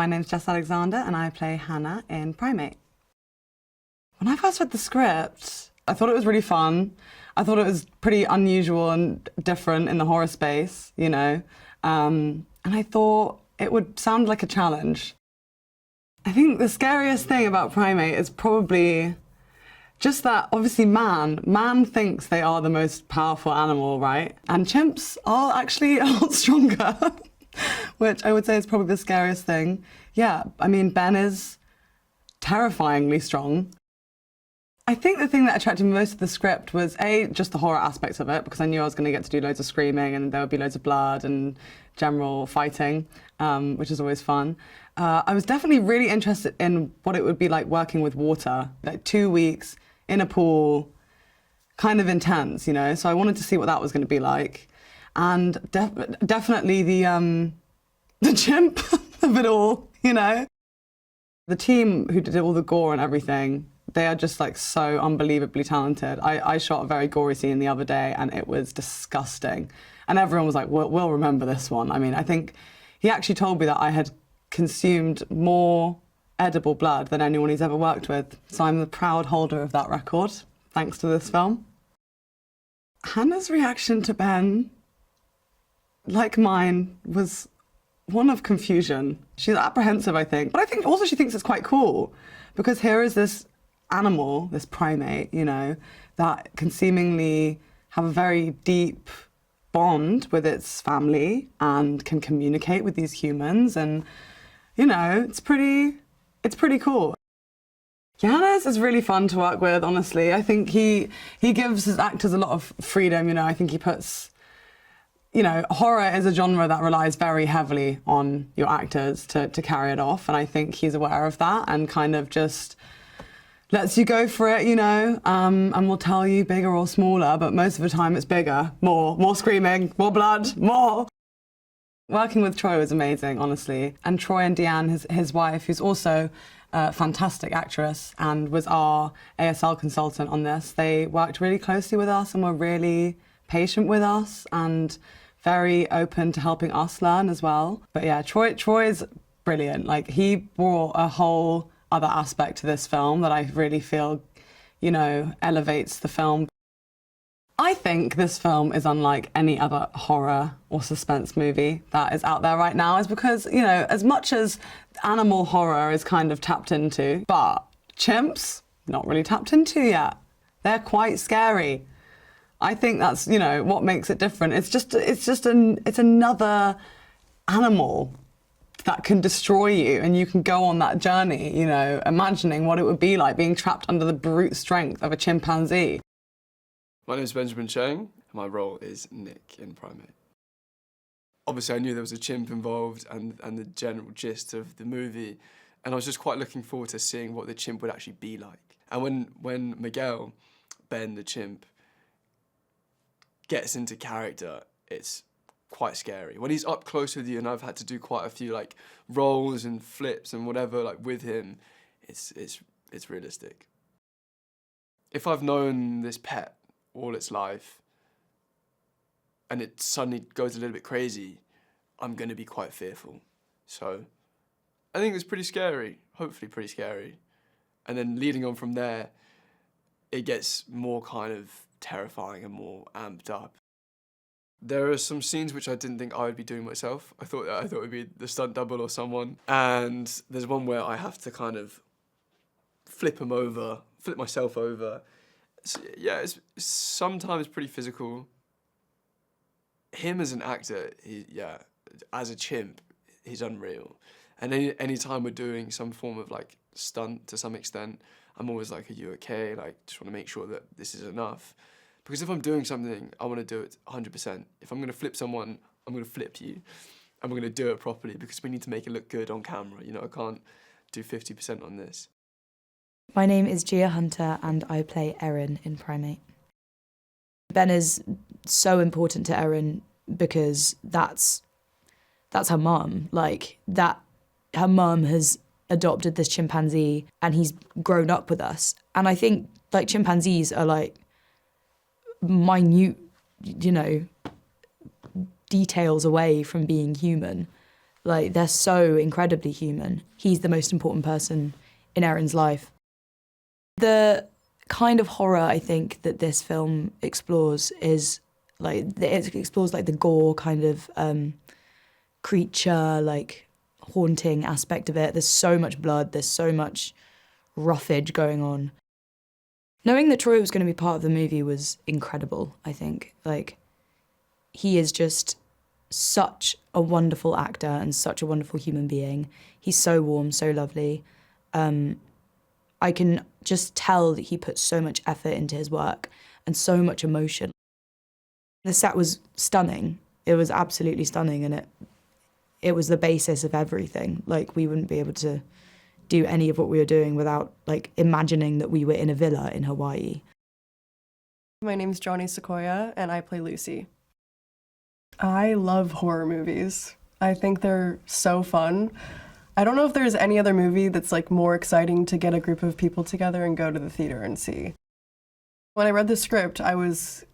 My name's Jess Alexander and I play Hannah in Primate. When I first read the script, I thought it was really fun. I thought it was pretty unusual and different in the horror space, you know, and I thought it would sound like a challenge. I think the scariest thing about Primate is probably just that, obviously, Man thinks they are the most powerful animal, right? And chimps are actually a lot stronger, which I would say is probably the scariest thing. Yeah, I mean, Ben is terrifyingly strong. I think the thing that attracted me most to the script was, A, just the horror aspects of it, because I knew I was going to get to do loads of screaming and there would be loads of blood and general fighting, which is always fun. I was definitely really interested in what it would be like working with water, like 2 weeks in a pool, kind of intense, you know? So I wanted to see what that was going to be like. And definitely the chimp of it all, you know? The team who did all the gore and everything, they are just like so unbelievably talented. I shot a very gory scene the other day and it was disgusting. And everyone was like, we'll remember this one. I mean, I think he actually told me that I had consumed more edible blood than anyone he's ever worked with. So I'm the proud holder of that record, thanks to this film. Hannah's reaction to Ben, like mine, was one of confusion. She's apprehensive, I think. But I think also she thinks it's quite cool, because here is this animal, this primate, you know, that can seemingly have a very deep bond with its family and can communicate with these humans, and, you know, it's pretty cool. Johannes is really fun to work with, honestly. I think he gives his actors a lot of freedom, you know. I think he puts, you know, horror is a genre that relies very heavily on your actors to carry it off, and I think he's aware of that and kind of just lets you go for it, you know, and will tell you bigger or smaller, but most of the time it's bigger, more screaming, more blood, more. Working with Troy was amazing, honestly. And Troy and Tienne, his wife, who's also a fantastic actress and was our ASL consultant on this, they worked really closely with us and were really patient with us and very open to helping us learn as well. But yeah, Troy's brilliant. Like, he brought a whole other aspect to this film that I really feel, you know, elevates the film. I think this film is unlike any other horror or suspense movie that is out there right now, is because, you know, as much as animal horror is kind of tapped into, but chimps, not really tapped into yet. They're quite scary. I think that's, you know, what makes it different. It's another animal that can destroy you, and you can go on that journey, you know, imagining what it would be like being trapped under the brute strength of a chimpanzee. My name is Benjamin Cheng, and my role is Nick in Primate. Obviously, I knew there was a chimp involved and the general gist of the movie, and I was just quite looking forward to seeing what the chimp would actually be like. And when Miguel, Ben the chimp, gets into character, it's quite scary. When he's up close with you, and I've had to do quite a few like rolls and flips and whatever like with him, it's realistic. If I've known this pet all its life and it suddenly goes a little bit crazy, I'm going to be quite fearful. So I think it's pretty scary, hopefully pretty scary. And then leading on from there, it gets more kind of terrifying and more amped up. There are some scenes which I didn't think I would be doing myself. I thought it would be the stunt double or someone. And there's one where I have to kind of flip myself over. So, yeah, it's sometimes pretty physical. Him as an actor, as a chimp, he's unreal. And any time we're doing some form of like stunt to some extent, I'm always like, are you okay? Like, just want to make sure that this is enough. Because if I'm doing something, I want to do it 100%. If I'm going to flip someone, I'm going to flip you. And we're going to do it properly because we need to make it look good on camera. You know, I can't do 50% on this. My name is Gia Hunter and I play Erin in Primate. Ben is so important to Erin because that's her mum. Like, her mum has adopted this chimpanzee and he's grown up with us. And I think, like, chimpanzees are like minute, you know, details away from being human. Like, they're so incredibly human. He's the most important person in Erin's life. The kind of horror I think that this film explores is, like, it explores, like, the gore kind of creature, like, haunting aspect of it. There's so much blood, there's so much roughage going on. Knowing that Troy was going to be part of the movie was incredible, I think. Like, he is just such a wonderful actor and such a wonderful human being. He's so warm, so lovely. I can just tell that he put so much effort into his work and so much emotion. The set was stunning. It was absolutely stunning, and it was the basis of everything. Like, we wouldn't be able to do any of what we were doing without, like, imagining that we were in a villa in Hawaii. My name's Johnny Sequoyah, and I play Lucy. I love horror movies. I think they're so fun. I don't know if there's any other movie that's, like, more exciting to get a group of people together and go to the theater and see. When I read the script, I was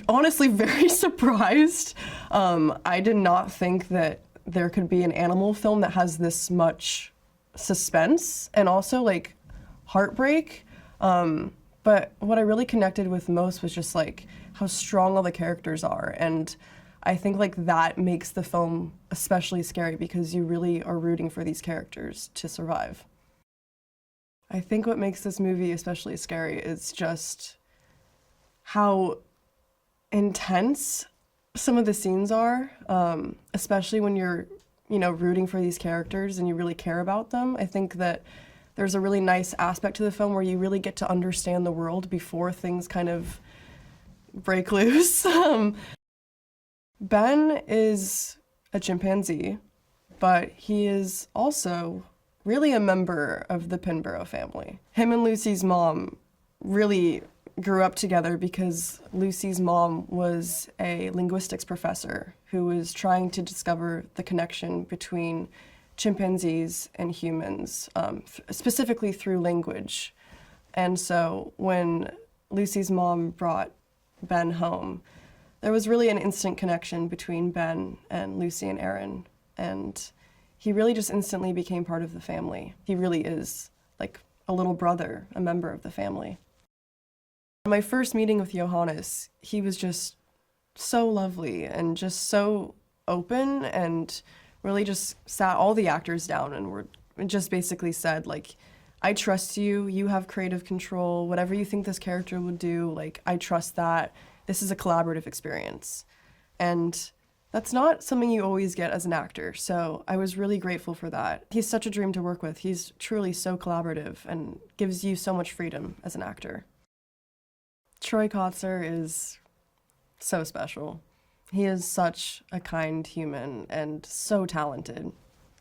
honestly very surprised. I did not think that there could be an animal film that has this much suspense and also, like, heartbreak. But what I really connected with most was just, like, how strong all the characters are. And I think, like, that makes the film especially scary because you really are rooting for these characters to survive. I think what makes this movie especially scary is just how intense some of the scenes are, especially when you're, you know, rooting for these characters and you really care about them. I think that there's a really nice aspect to the film where you really get to understand the world before things kind of break loose. Ben is a chimpanzee, but he is also really a member of the Pinborough family. Him and Lucy's mom really grew up together because Lucy's mom was a linguistics professor who was trying to discover the connection between chimpanzees and humans, specifically through language. And so when Lucy's mom brought Ben home, there was really an instant connection between Ben and Lucy and Erin, and he really just instantly became part of the family. He really is like a little brother, a member of the family. My first meeting with Johannes, he was just so lovely and just so open, and really just sat all the actors down and just basically said, like, I trust you, you have creative control, whatever you think this character would do, like, I trust that. This is a collaborative experience. And that's not something you always get as an actor, so I was really grateful for that. He's such a dream to work with. He's truly so collaborative and gives you so much freedom as an actor. Troy Kotsur is so special. He is such a kind human and so talented,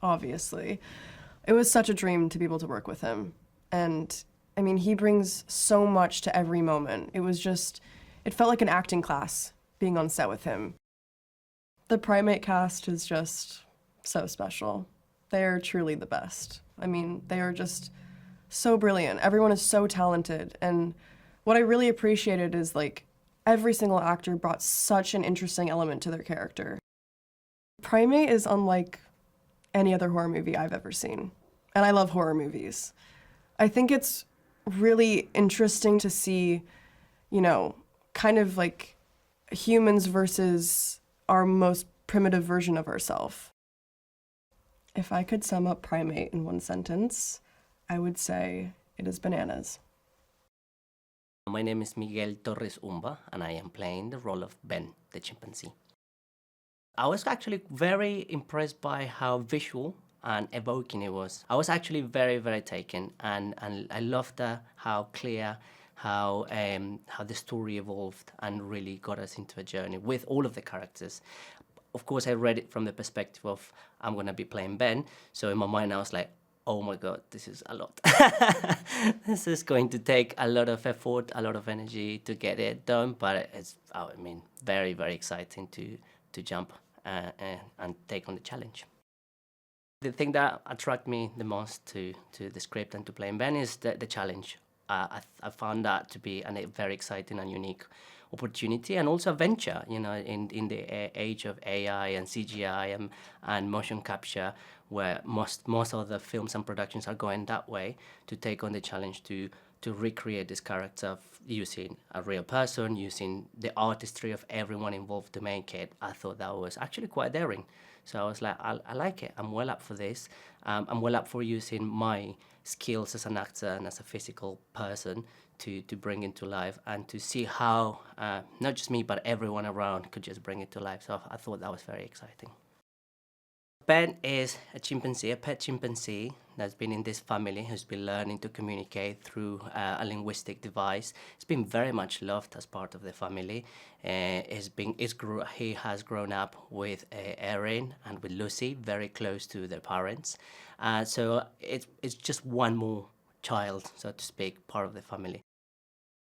obviously. It was such a dream to be able to work with him. And I mean, he brings so much to every moment. It felt like an acting class being on set with him. The Primate cast is just so special. They are truly the best. I mean, they are just so brilliant. Everyone is so talented. And what I really appreciated is, like, every single actor brought such an interesting element to their character. Primate is unlike any other horror movie I've ever seen. And I love horror movies. I think it's really interesting to see, you know, kind of like humans versus our most primitive version of ourselves. If I could sum up Primate in one sentence, I would say it is bananas. My name is Miguel Torres Umba, and I am playing the role of Ben, the chimpanzee. I was actually very impressed by how visual and evoking it was. I was actually very, very taken, and I loved how clear, how the story evolved and really got us into a journey with all of the characters. Of course, I read it from the perspective of I'm going to be playing Ben, so in my mind I was like, oh my God, this is a lot. This is going to take a lot of effort, a lot of energy to get it done, but it's, I mean, very, very exciting to jump and take on the challenge. The thing that attracted me the most to the script and to playing Ben is the challenge. I found that to be a very exciting and unique opportunity and also adventure, you know, in the age of AI and CGI and motion capture, where most of the films and productions are going that way, to take on the challenge to recreate this character using a real person, using the artistry of everyone involved to make it. I thought that was actually quite daring. So I was like, I like it. I'm well up for this. I'm well up for using my skills as an actor and as a physical person to bring it to life and to see how, not just me, but everyone around could just bring it to life. So I thought that was very exciting. Ben is a chimpanzee, a pet chimpanzee that's been in this family, who's been learning to communicate through a linguistic device. He's been very much loved as part of the family. He has grown up with Erin and with Lucy, very close to their parents. So it's just one more child, so to speak, part of the family.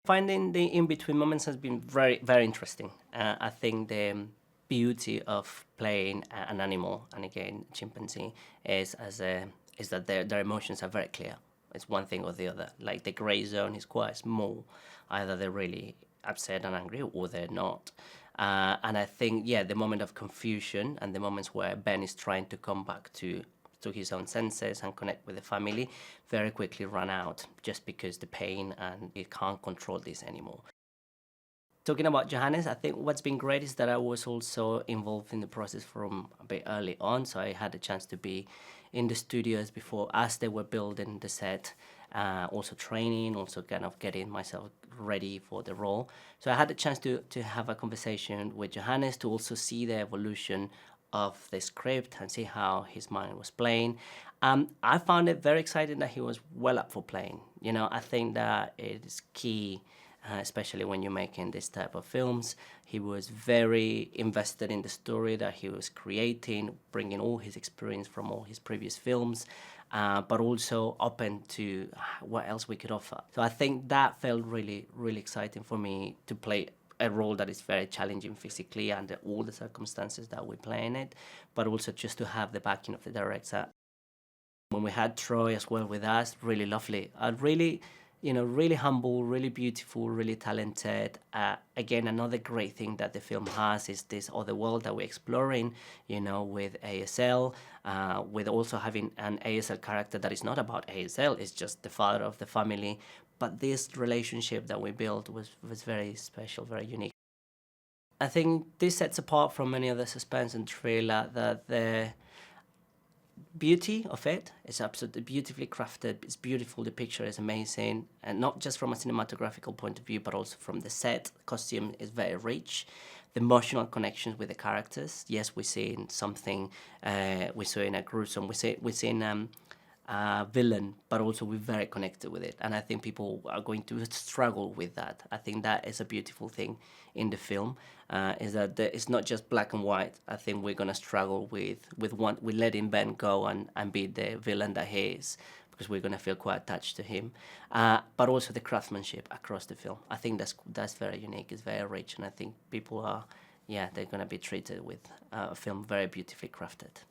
Finding the in-between moments has been very, very interesting. I think the beauty of playing an animal, and again, chimpanzee, is that their emotions are very clear. It's one thing or the other. Like the gray zone is quite small. Either they're really upset and angry or they're not. And I think, the moment of confusion and the moments where Ben is trying to come back to his own senses and connect with the family very quickly run out, just because the pain and he can't control this anymore. Talking about Johannes, I think what's been great is that I was also involved in the process from a bit early on, so I had a chance to be in the studios before as they were building the set, also training, also kind of getting myself ready for the role. So I had a chance to have a conversation with Johannes to also see the evolution of the script and see how his mind was playing. I found it very exciting that he was well up for playing. You know, I think that it is key, especially when you're making this type of films. He was very invested in the story that he was creating, bringing all his experience from all his previous films, but also open to what else we could offer. So I think that felt really, really exciting for me to play a role that is very challenging physically under all the circumstances that we play in it, but also just to have the backing of the director. When we had Troy as well with us, really lovely. Really humble, really beautiful, really talented. Again, another great thing that the film has is this other world that we're exploring, with ASL, with also having an ASL character that is not about ASL, it's just the father of the family. But this relationship that we built was very special, very unique. I think this sets apart from many other suspense and thriller that the beauty of it is absolutely beautifully crafted. It's beautiful. The picture is amazing, and not just from a cinematographical point of view, but also from the set. Costume is very rich. The emotional connections with the characters. Yes, we're seeing something. We're seeing a gruesome. We're seeing villain, but also we're very connected with it, and I think people are going to struggle with that. I think that is a beautiful thing in the film, is that it's not just black and white. I think we're going to struggle with letting Ben go and be the villain that he is, because we're going to feel quite attached to him, but also the craftsmanship across the film. I think that's very unique. It's very rich, and I think people are they're going to be treated with a film very beautifully crafted.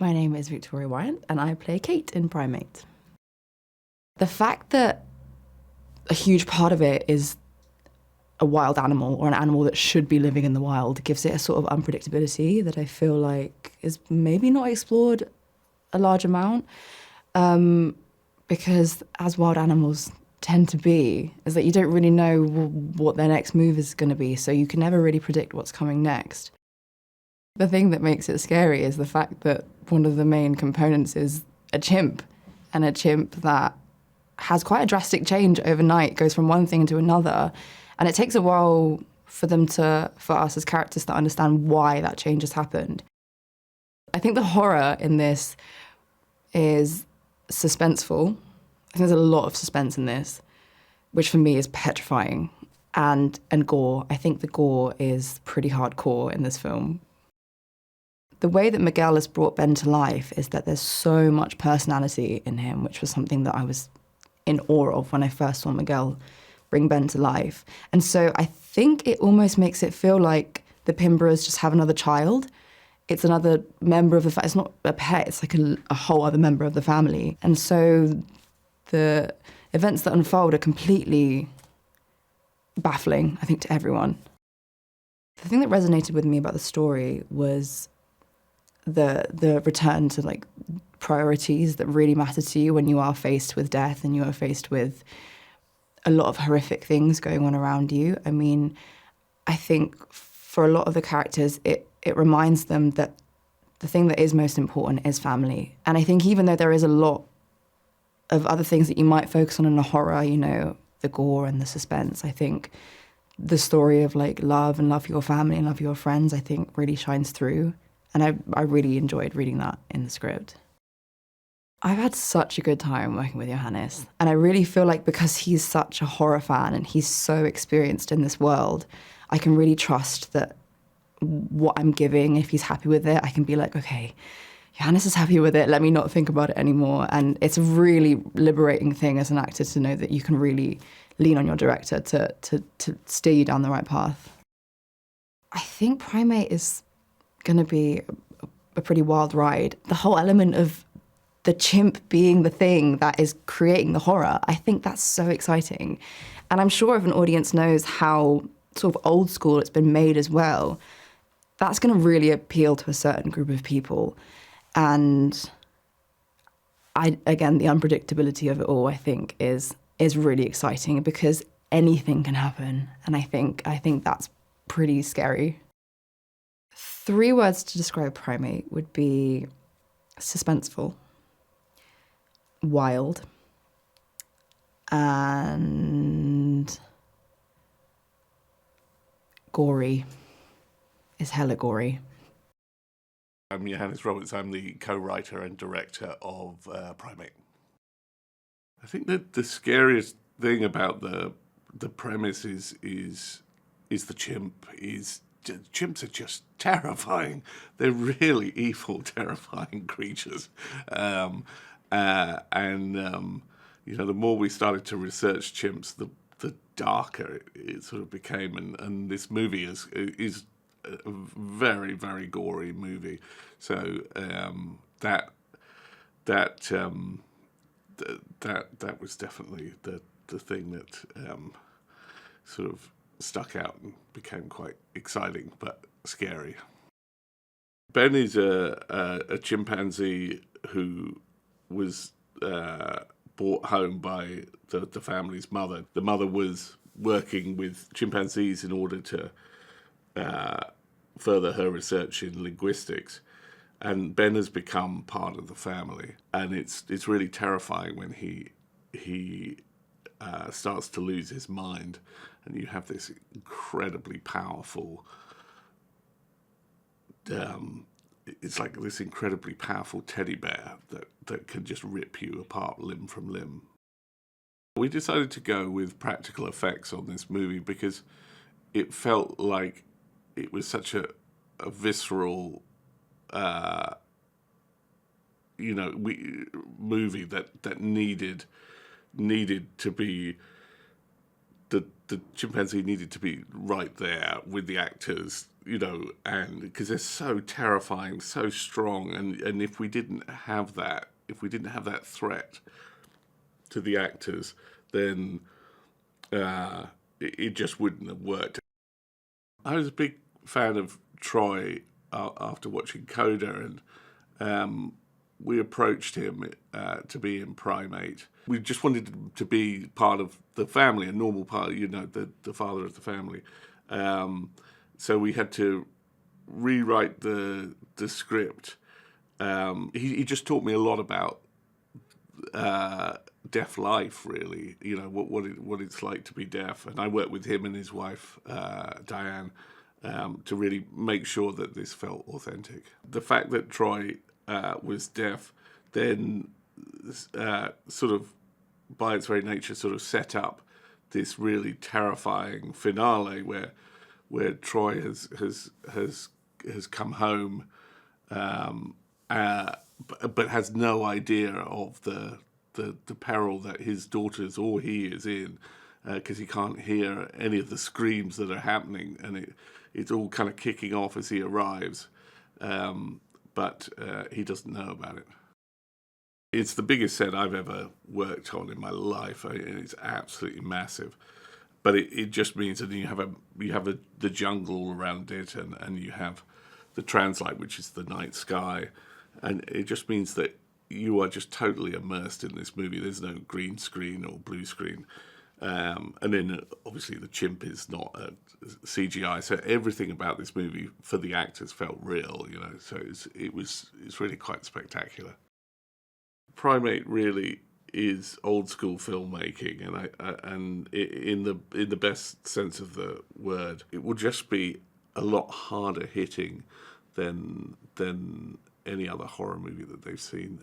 My name is Victoria Wyant, and I play Kate in Primate. The fact that a huge part of it is a wild animal, or an animal that should be living in the wild, gives it a sort of unpredictability that I feel like is maybe not explored a large amount, because as wild animals tend to be, is that you don't really know what their next move is going to be, so you can never really predict what's coming next. The thing that makes it scary is the fact that one of the main components is a chimp, and a chimp that has quite a drastic change overnight, goes from one thing to another, and it takes a while for us as characters to understand why that change has happened. I think the horror in this is suspenseful. I think there's a lot of suspense in this, which for me is petrifying, and gore. I think the gore is pretty hardcore in this film. The way that Miguel has brought Ben to life is that there's so much personality in him, which was something that I was in awe of when I first saw Miguel bring Ben to life. And so I think it almost makes it feel like the Pinbaras just have another child. It's another member of the family. It's not a pet, it's like a whole other member of the family. And so the events that unfold are completely baffling, I think, to everyone. The thing that resonated with me about the story was the return to like priorities that really matter to you when you are faced with death and you are faced with a lot of horrific things going on around you. I mean, I think for a lot of the characters, it reminds them that the thing that is most important is family. And I think even though there is a lot of other things that you might focus on in a horror, you know, the gore and the suspense, I think the story of like love and love for your family and love for your friends, I think really shines through. And I really enjoyed reading that in the script. I've had such a good time working with Johannes. And I really feel like because he's such a horror fan and he's so experienced in this world, I can really trust that what I'm giving, if he's happy with it, I can be like, okay, Johannes is happy with it, let me not think about it anymore. And it's a really liberating thing as an actor to know that you can really lean on your director to steer you down the right path. I think Primate is going to be a pretty wild ride. The whole element of the chimp being the thing that is creating the horror, I think that's so exciting. And I'm sure if an audience knows how sort of old school it's been made as well, that's going to really appeal to a certain group of people. And again, the unpredictability of it all, I think, is really exciting because anything can happen. And I think that's pretty scary. 3 words to describe Primate would be suspenseful, wild, and gory. Is hella gory. I'm Johannes Roberts. I'm the co-writer and director of Primate. I think that the scariest thing about the premise is the chimp. Chimps are just terrifying. They're really evil, terrifying creatures. You know, the more we started to research chimps, the darker it sort of became. And this movie is a very, very gory movie. So that was definitely the thing that sort of stuck out and became quite exciting but scary. Ben is a chimpanzee who was brought home by the family's mother. The mother was working with chimpanzees in order to further her research in linguistics, and Ben has become part of the family. And it's really terrifying when he starts to lose his mind, and you have this incredibly powerful. It's like this incredibly powerful teddy bear that can just rip you apart limb from limb. We decided to go with practical effects on this movie because it felt like it was such a visceral, movie that needed to be the the chimpanzee needed to be right there with the actors, you know, and because they're so terrifying, so strong, and if we didn't have that, threat to the actors, then it just wouldn't have worked. I was a big fan of Troy after watching Coda, and we approached him to be in Primate. We just wanted him to be part of the family, a normal part, you know, the father of the family. So we had to rewrite the script. He just taught me a lot about deaf life, really. You know, what it's like to be deaf. And I worked with him and his wife, Diane, to really make sure that this felt authentic. The fact that Troy was deaf then sort of, by its very nature, sort of set up this really terrifying finale where Troy has come home, but has no idea of the peril that his daughters or he is in, because he can't hear any of the screams that are happening, and it's all kind of kicking off as he arrives, but he doesn't know about it. It's the biggest set I've ever worked on in my life, and it's absolutely massive. But it just means that you have the jungle all around it, and you have the translight, which is the night sky, and it just means that you are just totally immersed in this movie. There's no green screen or blue screen, and then obviously the chimp is not a CGI, so everything about this movie for the actors felt real, you know. So it's really quite spectacular. Primate really is old school filmmaking, and in the best sense of the word, it will just be a lot harder hitting than any other horror movie that they've seen.